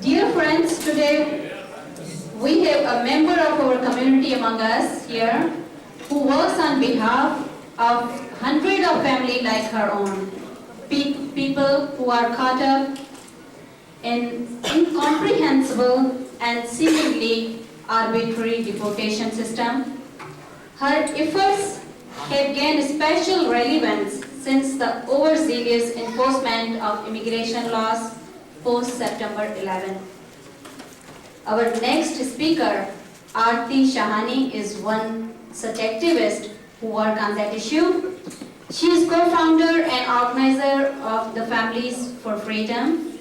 Dear friends, today we have a member of our community among us here who works on behalf of hundreds of families like her own. People who are caught up in incomprehensible and seemingly arbitrary deportation system. Her efforts have gained special relevance since the overzealous enforcement of immigration laws post-September 11. Our next speaker, Aarti Shahani, is one such activist who works on that issue. She is co-founder and organizer of the Families for Freedom,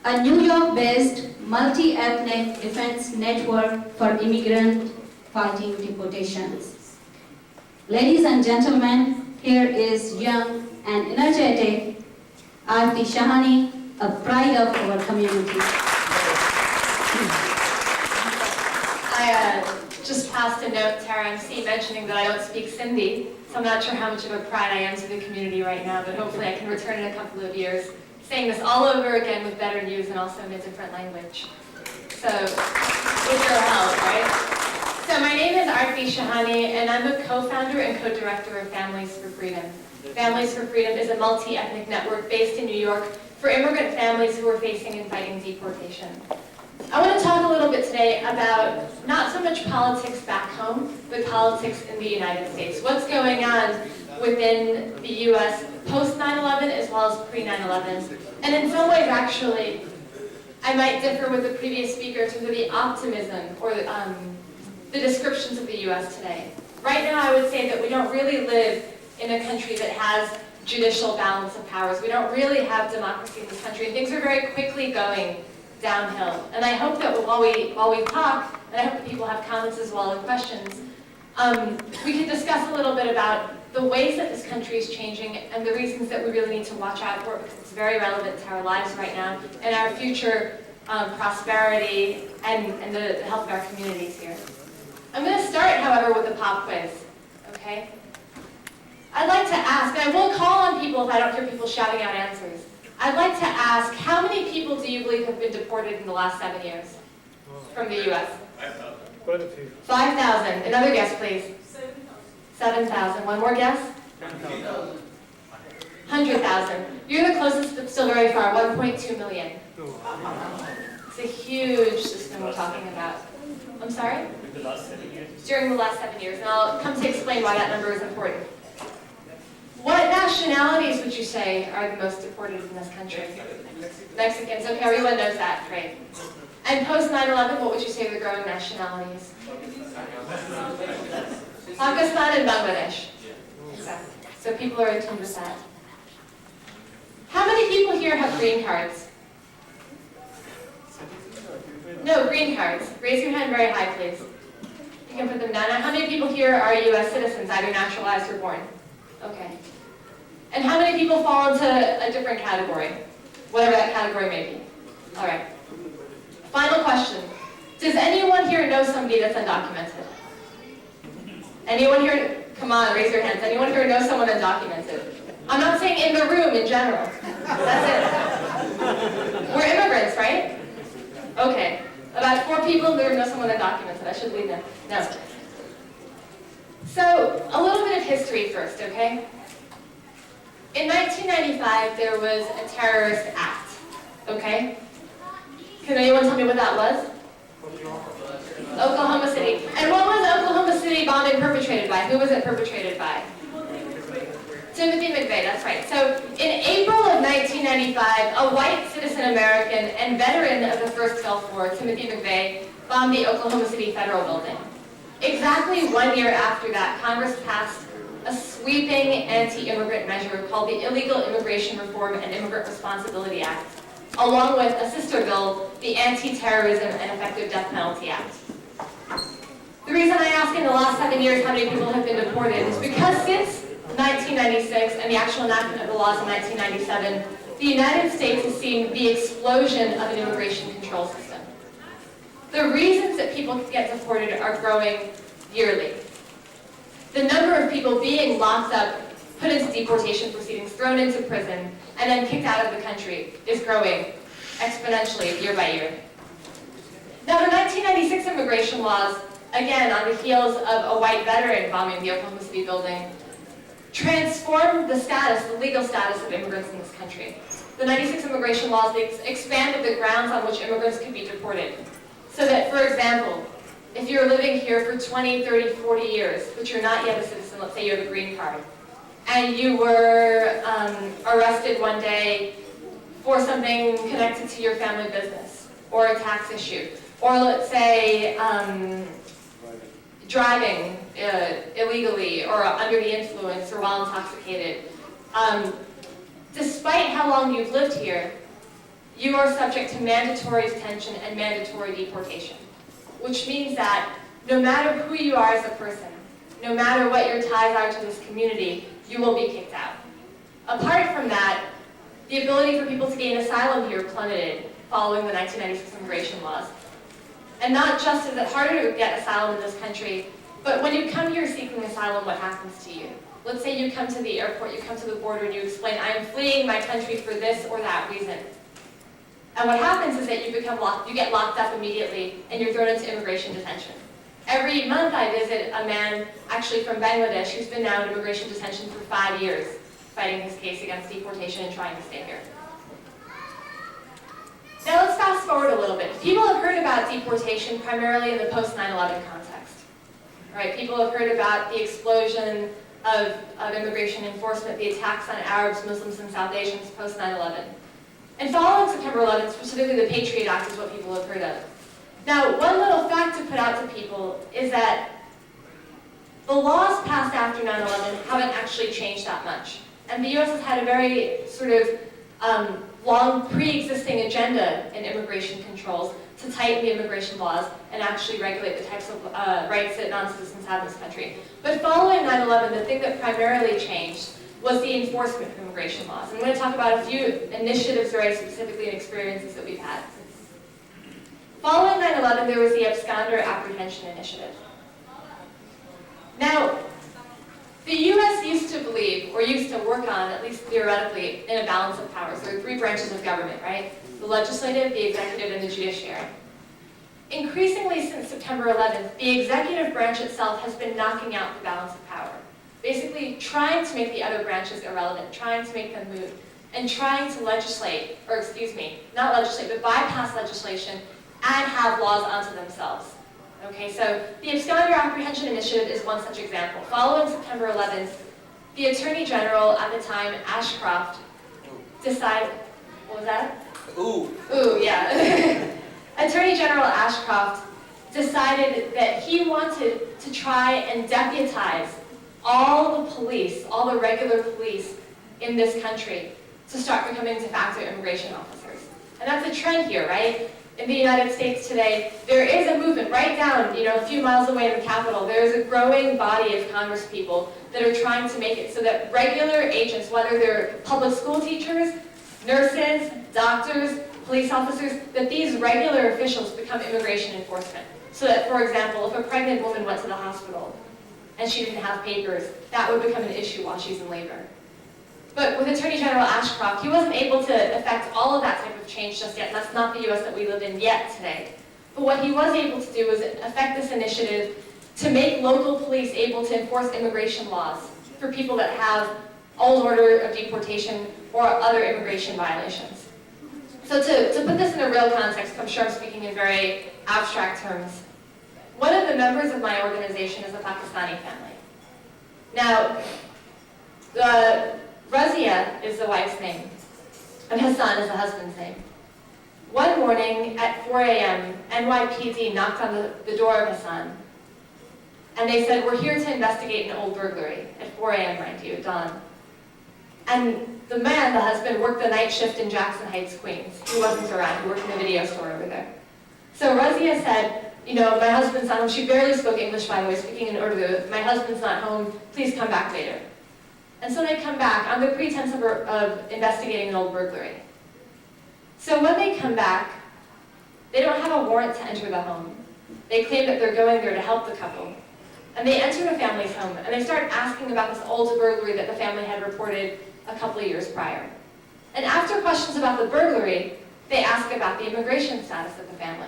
a New York-based multi-ethnic defense network for immigrants fighting deportations. Ladies and gentlemen, here is young and energetic Aarti Shahani, a pride of our community. I just passed a note to our MC mentioning that I don't speak Sindhi, so I'm not sure how much of a pride I am to the community right now, but hopefully I can return in a couple of years, saying this all over again with better news and also in a different language. So, with your help, right? So my name is Aarti Shahani, and I'm a co-founder and co-director of Families for Freedom. Families for Freedom is a multi-ethnic network based in New York for immigrant families who are facing and fighting deportation. I want to talk a little bit today about not so much politics back home, but politics in the United States. What's going on within the U.S. post 9/11 as well as pre 9/11. And in some ways, actually, I might differ with the previous speaker in terms of the optimism or the descriptions of the U.S. today. Right now, I would say that we don't really live in a country that has judicial balance of powers. We don't really have democracy in this country, and things are very quickly going downhill. And I hope that while we talk, and I hope that people have comments as well and questions, we can discuss a little bit about the ways that this country is changing and the reasons that we really need to watch out for it, because it's very relevant to our lives right now and our future prosperity and the health of our communities here. I'm going to start, however, with the pop quiz, okay? I'd like to ask, and I will call on people if I don't hear people shouting out answers. I'd like to ask, how many people do you believe have been deported in the last 7 years from the U.S.? 5,000. 5,000. Another guess, please. 7,000. One more guess? 100,000. You're the closest, but still very far. 1.2 million. It's a huge system we're talking about. I'm sorry? The last 7 years. During the last 7 years. And I'll come to explain why that number is important. What nationalities would you say are the most deported in this country? Mexicans. Okay, everyone knows that, right? And post 9/11, what would you say are the growing nationalities? Pakistan and Bangladesh. Exactly. So people are in tune with that. How many people here have green cards? No, green cards. Raise your hand very high, please. You can put them down. Now, how many people here are U.S. citizens, either naturalized or born? Okay. And how many people fall into a different category? Whatever that category may be. All right. Final question. Does anyone here know somebody that's undocumented? Anyone here? Come on, raise your hands. Anyone here know someone undocumented? I'm not saying in the room, in general. That's it. We're immigrants, right? Okay. About 4 people in the room know someone undocumented. I should leave them. No. So, a little bit of history first, okay? In 1995, there was a terrorist act, okay? Can anyone tell me what that was? Oklahoma City. And what was Oklahoma City bombing perpetrated by? Who was it perpetrated by? Timothy McVeigh, that's right. So in April of 1995, a white citizen American and veteran of the first Gulf War, Timothy McVeigh, bombed the Oklahoma City Federal Building. Exactly 1 year after that, Congress passed a sweeping anti-immigrant measure called the Illegal Immigration Reform and Immigrant Responsibility Act, along with a sister bill, the Anti-Terrorism and Effective Death Penalty Act. The reason I ask in the last 7 years how many people have been deported is because since 1996 and the actual enactment of the laws in 1997, the United States has seen the explosion of an immigration control system. The reasons that people get deported are growing yearly. The number of people being locked up, put into deportation proceedings, thrown into prison, and then kicked out of the country is growing exponentially year by year. Now, the 1996 immigration laws, again, on the heels of a white veteran bombing the Oklahoma City building, transformed the status, the legal status of immigrants in this country. The 96 immigration laws, they expanded the grounds on which immigrants could be deported. So that, for example, if you're living here for 20, 30, 40 years, but you're not yet a citizen, let's say you have a green card, and you were arrested one day for something connected to your family business, or a tax issue, or let's say driving illegally, or under the influence, or while intoxicated. Despite how long you've lived here, you are subject to mandatory detention and mandatory deportation, which means that no matter who you are as a person, no matter what your ties are to this community, you will be kicked out. Apart from that, the ability for people to gain asylum here plummeted following the 1996 immigration laws. And not just is it harder to get asylum in this country, but when you come here seeking asylum, what happens to you? Let's say you come to the airport, you come to the border, and you explain, I am fleeing my country for this or that reason. And what happens is that you get locked up immediately, and you're thrown into immigration detention. Every month I visit a man, actually from Bangladesh, who's been now in immigration detention for 5 years, fighting his case against deportation and trying to stay here. Now let's fast forward a little bit. People have heard about deportation primarily in the post-9/11 context. Right? People have heard about the explosion of immigration enforcement, the attacks on Arabs, Muslims, and South Asians post-9/11. And following September 11th, specifically the Patriot Act is what people have heard of. Now, one little fact to put out to people is that the laws passed after 9/11 haven't actually changed that much. And the US has had a very sort of long pre-existing agenda in immigration controls to tighten the immigration laws and actually regulate the types of rights that non-citizens have in this country. But following 9/11, the thing that primarily changed was the enforcement of immigration laws. And I'm going to talk about a few initiatives very specifically and experiences that we've had. Following 9/11, there was the Absconder Apprehension Initiative. Now, the US used to believe, or used to work on, at least theoretically, in a balance of powers. There are three branches of government, right? The legislative, the executive, and the judiciary. Increasingly since September 11th, the executive branch itself has been knocking out the balance of power. Basically trying to make the other branches irrelevant, trying to make them moot, and trying to legislate, or excuse me, not legislate, but bypass legislation and have laws unto themselves. Okay, so the Absconder Apprehension Initiative is one such example. Following September 11th, the Attorney General at the time, Ashcroft, decided, what was that? Ooh, yeah. Attorney General Ashcroft decided that he wanted to try and deputize all the police, all the regular police in this country to start becoming de facto immigration officers. And that's a trend here, right? In the United States today, there is a movement right down, a few miles away in the Capitol. There is a growing body of congresspeople that are trying to make it so that regular agents, whether they're public school teachers, nurses, doctors, police officers, that these regular officials become immigration enforcement. So that, for example, if a pregnant woman went to the hospital and she didn't have papers, that would become an issue while she's in labor. But with Attorney General Ashcroft, he wasn't able to effect all of that type of change just yet, and that's not the US that we live in yet today. But what he was able to do was effect this initiative to make local police able to enforce immigration laws for people that have old order of deportation or other immigration violations. So to put this in a real context, I'm sure I'm speaking in very abstract terms. One of the members of my organization is a Pakistani family. Now, Razia is the wife's name, and Hassan is the husband's name. One morning at 4 a.m., NYPD knocked on the door of Hassan, and they said, we're here to investigate an old burglary, at 4 a.m., mind you, at dawn. And the man, the husband, worked the night shift in Jackson Heights, Queens. He wasn't around, he worked in a video store over there. So Razia said, my husband's not home. She barely spoke English, by the way, speaking in Urdu. My husband's not home, please come back later. And so they come back on the pretense of investigating an old burglary. So when they come back, they don't have a warrant to enter the home. They claim that they're going there to help the couple. And they enter the family's home, and they start asking about this old burglary that the family had reported a couple of years prior. And after questions about the burglary, they ask about the immigration status of the family.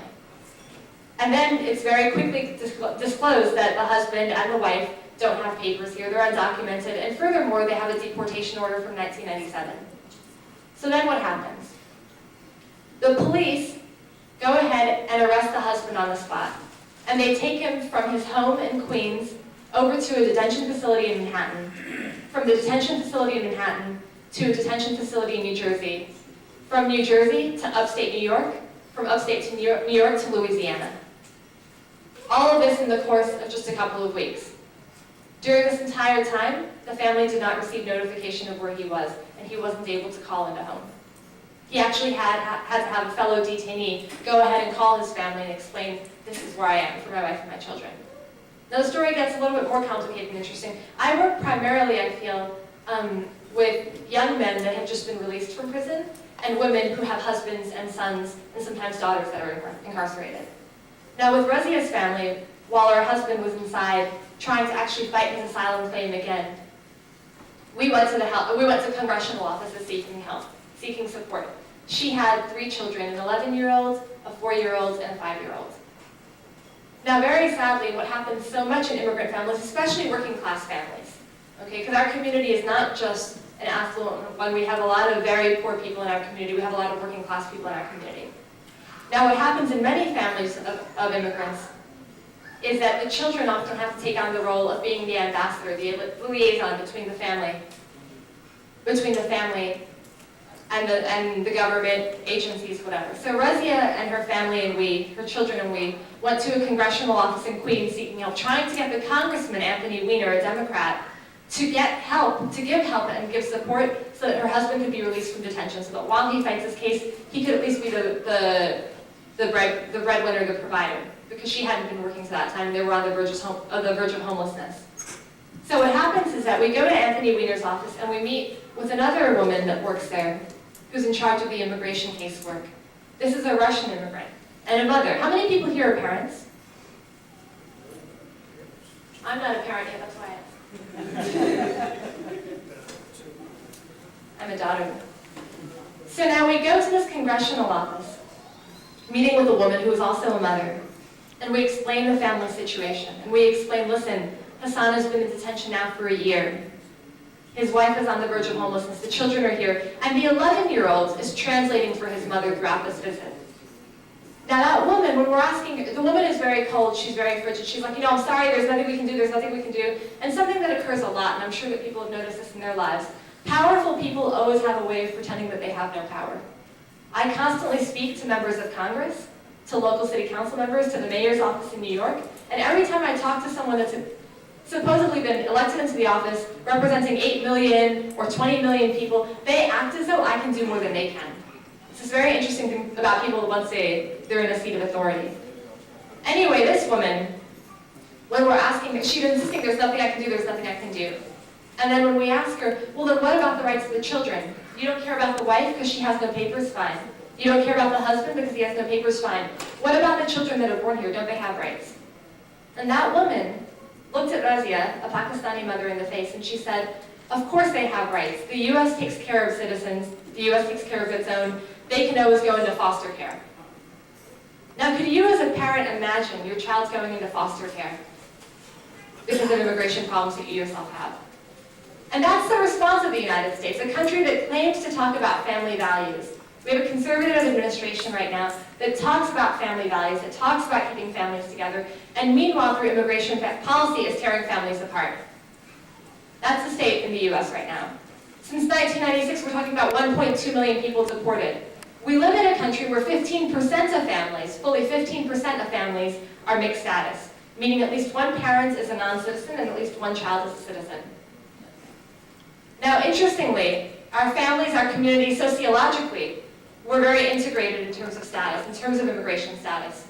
And then it's very quickly disclosed that the husband and the wife don't have papers here, they're undocumented, and furthermore, they have a deportation order from 1997. So then what happens? The police go ahead and arrest the husband on the spot, and they take him from his home in Queens over to a detention facility in Manhattan, from the detention facility in Manhattan to a detention facility in New Jersey, from New Jersey to upstate New York, from upstate to New York to Louisiana. All of this in the course of just a couple of weeks. During this entire time, the family did not receive notification of where he was, and he wasn't able to call into home. He actually had to have a fellow detainee go ahead and call his family and explain, this is where I am for my wife and my children. Now the story gets a little bit more complicated and interesting. I work primarily, I feel, with young men that have just been released from prison and women who have husbands and sons and sometimes daughters that are incarcerated. Now with Razia's family, while her husband was inside trying to actually fight his asylum claim again, we went to congressional offices seeking help, seeking support. She had 3 children, an 11-year-old, a 4-year-old, and a 5-year-old. Now, very sadly, what happens so much in immigrant families, especially working class families, okay, because our community is not just an affluent one. We have a lot of very poor people in our community. We have a lot of working class people in our community. Now, what happens in many families of immigrants is that the children often have to take on the role of being the ambassador, the liaison between the family and the government, agencies, whatever. So Razia and her family and her children and we, went to a congressional office in Queens seeking help, trying to get the Congressman, Anthony Weiner, a Democrat, to get help, to give help and give support so that her husband could be released from detention, so that while he fights his case, he could at least be the breadwinner, the provider, because she hadn't been working to that time, and they were on the verge of homelessness. So what happens is that we go to Anthony Weiner's office and we meet with another woman that works there, who's in charge of the immigration casework. This is a Russian immigrant and a mother. How many people here are parents? I'm not a parent yet, that's why I asked. I'm a daughter. So now we go to this congressional office, meeting with a woman who is also a mother, and we explain the family situation. And we explain, listen, Hassan has been in detention now for a year. His wife is on the verge of homelessness, the children are here, and the 11-year-old is translating for his mother throughout this visit. Now that woman, when we're asking, the woman is very cold, she's very frigid, she's like, I'm sorry, there's nothing we can do, there's nothing we can do. And something that occurs a lot, and I'm sure that people have noticed this in their lives, powerful people always have a way of pretending that they have no power. I constantly speak to members of Congress, to local city council members, to the mayor's office in New York, and every time I talk to someone that's supposedly been elected into the office, representing 8 million or 20 million people, they act as though I can do more than they can. It's this very interesting thing about people once they're in a seat of authority. Anyway, this woman, when we're asking, she's insisting there's nothing I can do, there's nothing I can do. And then when we ask her, well then what about the rights of the children? You don't care about the wife because she has no papers? Fine. You don't care about the husband because he has no papers? Fine. What about the children that are born here? Don't they have rights? And that woman looked at Razia, a Pakistani mother, in the face, and she said, of course they have rights. The U.S. takes care of citizens. The U.S. takes care of its own. They can always go into foster care. Now, could you as a parent imagine your child's going into foster care because of immigration problems that you yourself have? And that's the response of the United States, a country that claims to talk about family values. We have a conservative administration right now that talks about family values, that talks about keeping families together, and meanwhile, through immigration policy, is tearing families apart. That's the state in the U.S. right now. Since 1996, we're talking about 1.2 million people deported. We live in a country where 15% of families, fully 15% of families, are mixed status, meaning at least one parent is a non-citizen and at least one child is a citizen. Now, interestingly, our families, our communities, sociologically, we're very integrated in terms of status, in terms of immigration status.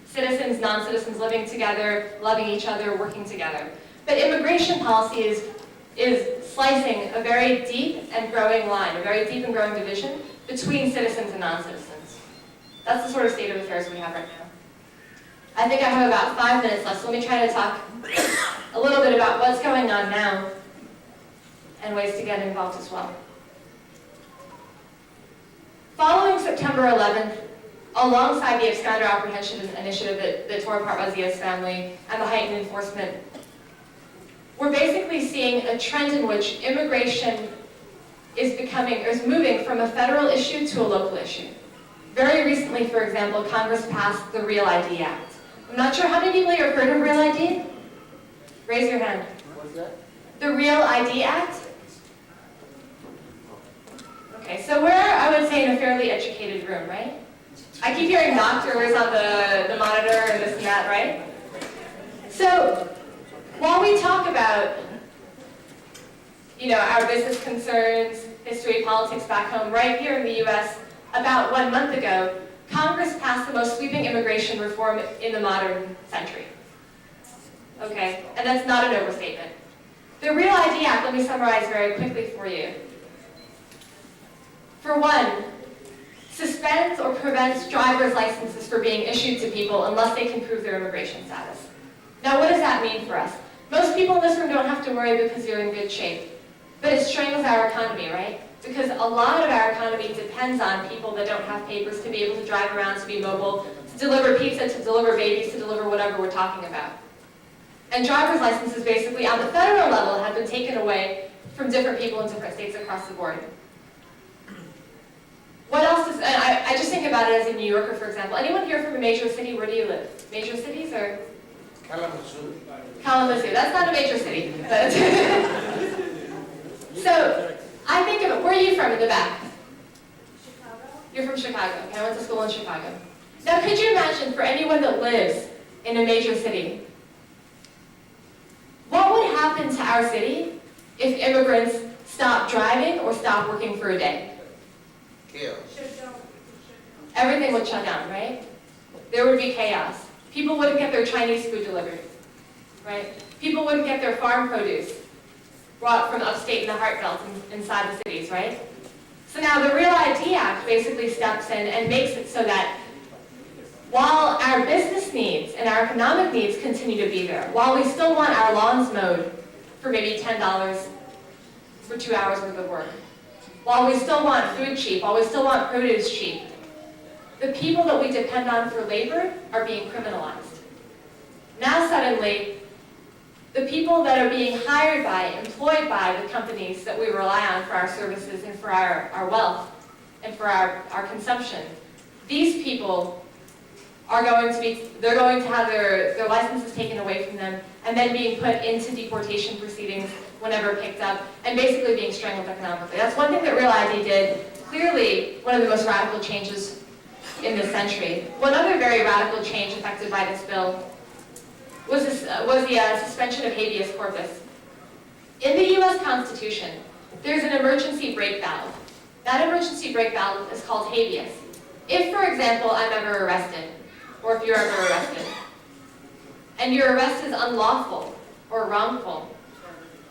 Citizens, non-citizens living together, loving each other, working together. But immigration policy is slicing a very deep and growing line, a very deep and growing division between citizens and non-citizens. That's the sort of state of affairs we have right now. I think I have about 5 minutes left, so let me try to talk a little bit about what's going on now and ways to get involved as well. Following September 11th, alongside the absconder apprehension initiative that tore apart Razia's family and the heightened enforcement, we're basically seeing a trend in which immigration is moving from a federal issue to a local issue. Very recently, for example, Congress passed the Real ID Act. I'm not sure how many people here have heard of Real ID? Raise your hand. What's that? The Real ID Act? Okay, so we're, I would say, in a fairly educated room, right? I keep hearing doctors on the monitor and this and that, right? So, while we talk about, our business concerns, history, politics back home, right here in the US, about 1 month ago, Congress passed the most sweeping immigration reform in the modern century. Okay, and that's not an overstatement. The Real ID Act, let me summarize very quickly for you. For one, suspends or prevents driver's licenses for being issued to people unless they can prove their immigration status. Now, what does that mean for us? Most people in this room don't have to worry because you're in good shape. But it strangles our economy, right? Because a lot of our economy depends on people that don't have papers to be able to drive around, to be mobile, to deliver pizza, to deliver babies, to deliver whatever we're talking about. And driver's licenses basically, on the federal level, have been taken away from different people in different states across the board. What else is, and I just think about it as a New Yorker, for example. Anyone here from a major city? Where do you live? Major cities or? Kalamazoo. Kalamazoo, that's not a major city. But so, I think of it, where are you from in the back? Chicago. You're from Chicago. Okay, I went to school in Chicago. Now, could you imagine for anyone that lives in a major city, what would happen to our city if immigrants stopped driving or stopped working for a day? Chaos. Everything would shut down, right? There would be chaos. People wouldn't get their Chinese food delivered, right? People wouldn't get their farm produce brought from upstate in the heart belt inside the cities, right? So now the Real ID Act basically steps in and makes it so that while our business needs and our economic needs continue to be there, while we still want our lawns mowed for maybe $10 for 2 hours worth of work, while we still want food cheap, while we still want produce cheap, the people that we depend on for labor are being criminalized. Now suddenly, the people that are being hired by, employed by the companies that we rely on for our services and for our wealth and for our consumption, these people are going to have their licenses taken away from them and then being put into deportation proceedings whenever picked up and basically being strangled economically. That's one thing that Real ID did. Clearly, one of the most radical changes in this century. One other very radical change affected by this bill was the suspension of habeas corpus. In the US Constitution, there's an emergency brake valve. That emergency brake valve is called habeas. If, for example, I'm ever arrested, or if you're ever arrested, and your arrest is unlawful or wrongful,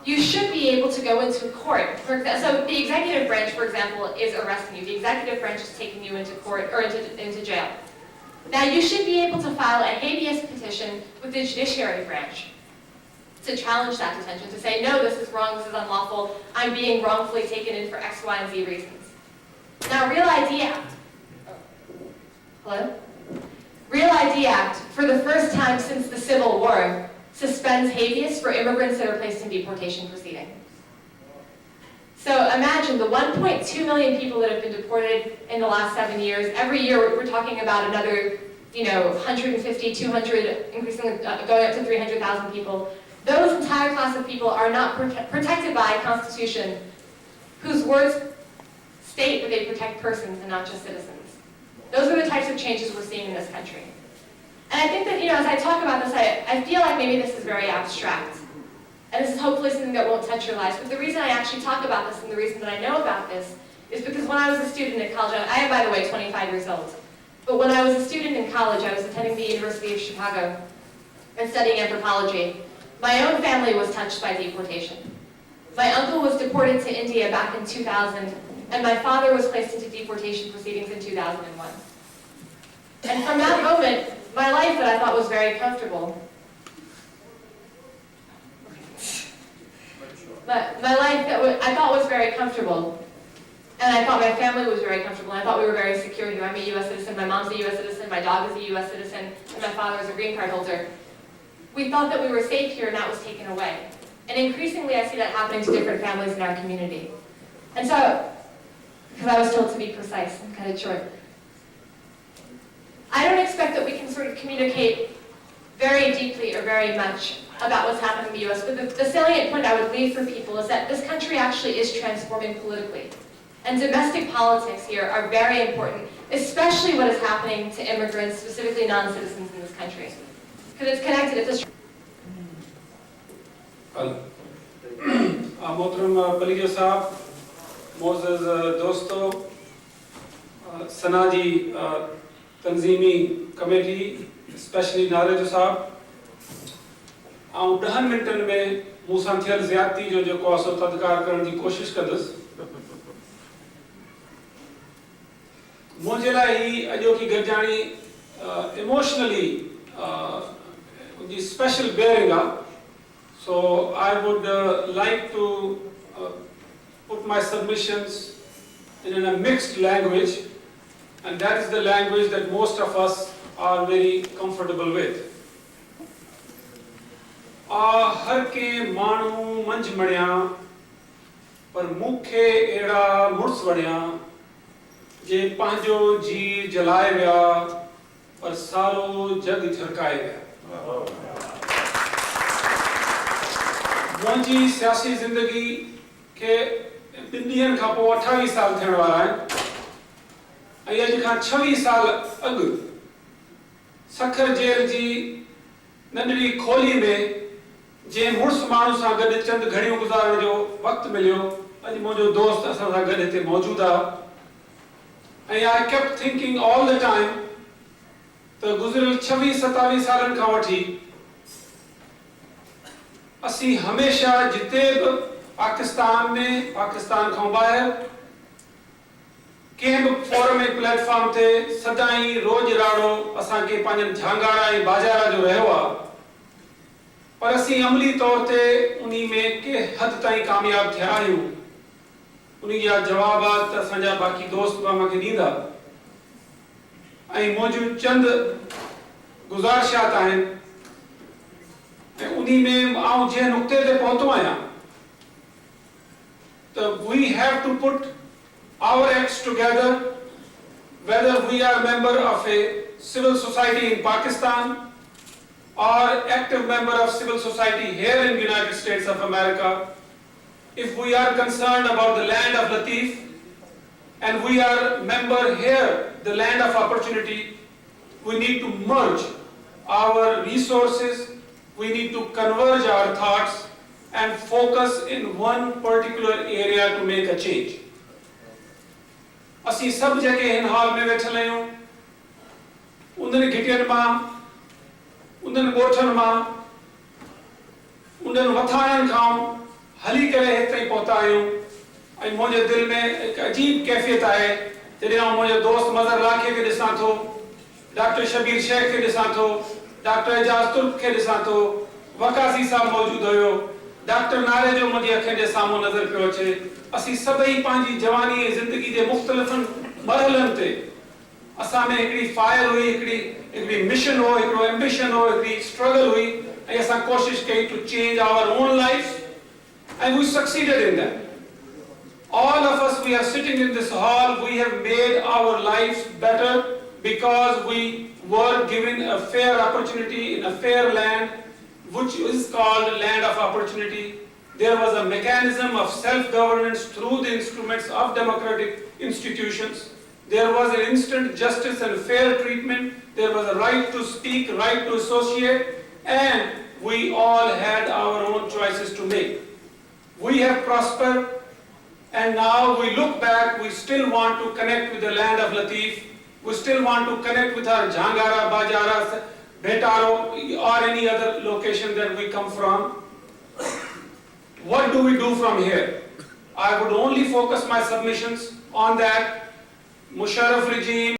you should be able to go into court. So the executive branch, for example, is arresting you. The executive branch is taking you into court or into jail. Now, you should be able to file a habeas petition with the judiciary branch to challenge that detention, to say, no, this is wrong, this is unlawful, I'm being wrongfully taken in for X, Y, and Z reasons. Now, Real ID Act. Hello? Real ID Act, for the first time since the Civil War, suspends habeas for immigrants that are placed in deportation proceedings. So imagine the 1.2 million people that have been deported in the last 7 years. Every year we're talking about another, 150, 200, increasingly going up to 300,000 people. Those entire class of people are not protected by a constitution whose words state that they protect persons and not just citizens. Those are the types of changes we're seeing in this country. And I think that, as I talk about this, I feel like maybe this is very abstract. And this is hopefully something that won't touch your lives. But the reason I actually talk about this and the reason that I know about this is because when I was a student at college, I am, by the way, 25 years old. But when I was a student in college, I was attending the University of Chicago and studying anthropology. My own family was touched by deportation. My uncle was deported to India back in 2000, and my father was placed into deportation proceedings in 2001. And from that moment, my life that I thought was very comfortable, my life that I thought was very comfortable, And I thought my family was very comfortable, and I thought we were very secure here. I'm a U.S. citizen, my mom's a U.S. citizen, my dog is a U.S. citizen, and my father is a green card holder. We thought that we were safe here, and that was taken away. And increasingly, I see that happening to different families in our community. And so, because I was told to be precise and kind of short, I don't expect that we can sort of communicate very deeply or very much about what's happening in the U.S., but the salient point I would leave for people is that this country actually is transforming politically. And domestic politics here are very important, especially what is happening to immigrants, specifically non-citizens in this country. Because it's connected, it's a मोहतरम पलीजो साहब, मोअज़्ज़ज़ दोस्तों, सना जी तंजीमी committee, specially नारेजो साहब, आउं 10 मिनटनि में मूंसां थियल ज़्यादती जो जेको आहे सो तदकार करण जी कोशिशि कंदुसि। मुंहिंजे लाइ ही अॼोकी गॾिजाणी इमोशनली जी स्पेशल बेयरिंग आहे। So I would like to put my submissions in a mixed language, and that is the language that most of us are very comfortable with. हर के माण्हू मंझ मणिया पर मूंखे अहिड़ा मुड़ुस वणिया जे पंहिंजो जी जलाए विया पर सारो जग झरकाए विया। मुंहिंजी सियासी ज़िंदगी के 2 ॾींहंनि खां पोइ 28 साल थियण वारा आहिनि, ऐं अॼु खां 26 साल अॻु सखर जेल जी नंढड़ी खोली में जंहिं मुड़ुस माण्हू सां गॾु चंद घड़ियूं गुज़ारण जो वक़्तु मिलियो, अॼु मुंहिंजो दोस्त असां सां गॾु हिते मौजूदु आहे। ऐं I kept thinking all the time त गुज़िरियल 26-27 सालनि खां वठी असी हमेशा जिते भी पाकिस्तान में, पाकिस्तान खां ॿाहिरि कंहिं बि फोरम ऐं प्लेटफॉर्म ते सदाई रोज राड़ो असांखे पंहिंजनि झांगारा ऐं बाजारा जो रहियो आहे, पर असीं अमली तौर ते उन्ही में के हद ताईं कामयाब थिया आहियूं। उन्ही जा जवाबात असांजा बाक़ी दोस्त बि मूंखे ॾींदा, ऐं मुंहिंजूं चंद गुज़ारिशात आहिनि, ऐं उन्ही में आउं जंहिं नुक़्ते ते पहुतो आहियां त we have to put our acts together, whether we are a member of a civil society in Pakistan or active member of civil society here in the United States of America. If we are concerned about the land of Latif and we are member here, the land of opportunity, we need to merge our resources, we need to converge our thoughts and focus in one particular area to make a change. असी सब जगह इन हाल में वेठल आहियूं, उन्हनि घिटियनि मां, उन्हनि ॻोठनि मां, उन्हनि वथाणनि खां हली करे हिते ताईं पहुता आहियूं। ऐं मुंहिंजे दिलि में हिकु अजीब कैफ़ियत आहे जॾहिं आउं मुंहिंजे दोस्त मज़हर लाखे खे ॾिसां थो, डॉक्टर शबीर शेख खे ॾिसां थो, डॉक्टर एजाज तुर्क खे ॾिसां थो, वकासी साहब मौजूदु हुयो, डॉक्टर नारे जो मुंहिंजी अखियुनि जे साम्हूं नज़र पियो अचे। असीं सभई पंहिंजी जवानी ऐं ज़िंदगी जे मुख़्तलिफ़नि मरहलनि ते असां में हिकिड़ी फायर हुई, हिकिड़ी मिशन हो, हिकिड़ो एम्बिशन हो, हिकिड़ी स्ट्रगल हुई, ऐं असां कोशिशि कई to change our own life and we succeeded in that. All of us, we are sitting in this hall, we have made our lives better because we were given a fair opportunity in a fair land, which is called land of opportunity. There was a mechanism of self-governance through the instruments of democratic institutions. There was an instant justice and fair treatment. There was a right to speak, right to associate, and we all had our own choices to make. We have prospered, and now we look back, we still want to connect with the land of Latif. We still want to connect with our Jhangara, Bajara, Betaro, or any other location that we come from. What do we do from here? I would only focus my submissions on that Musharraf regime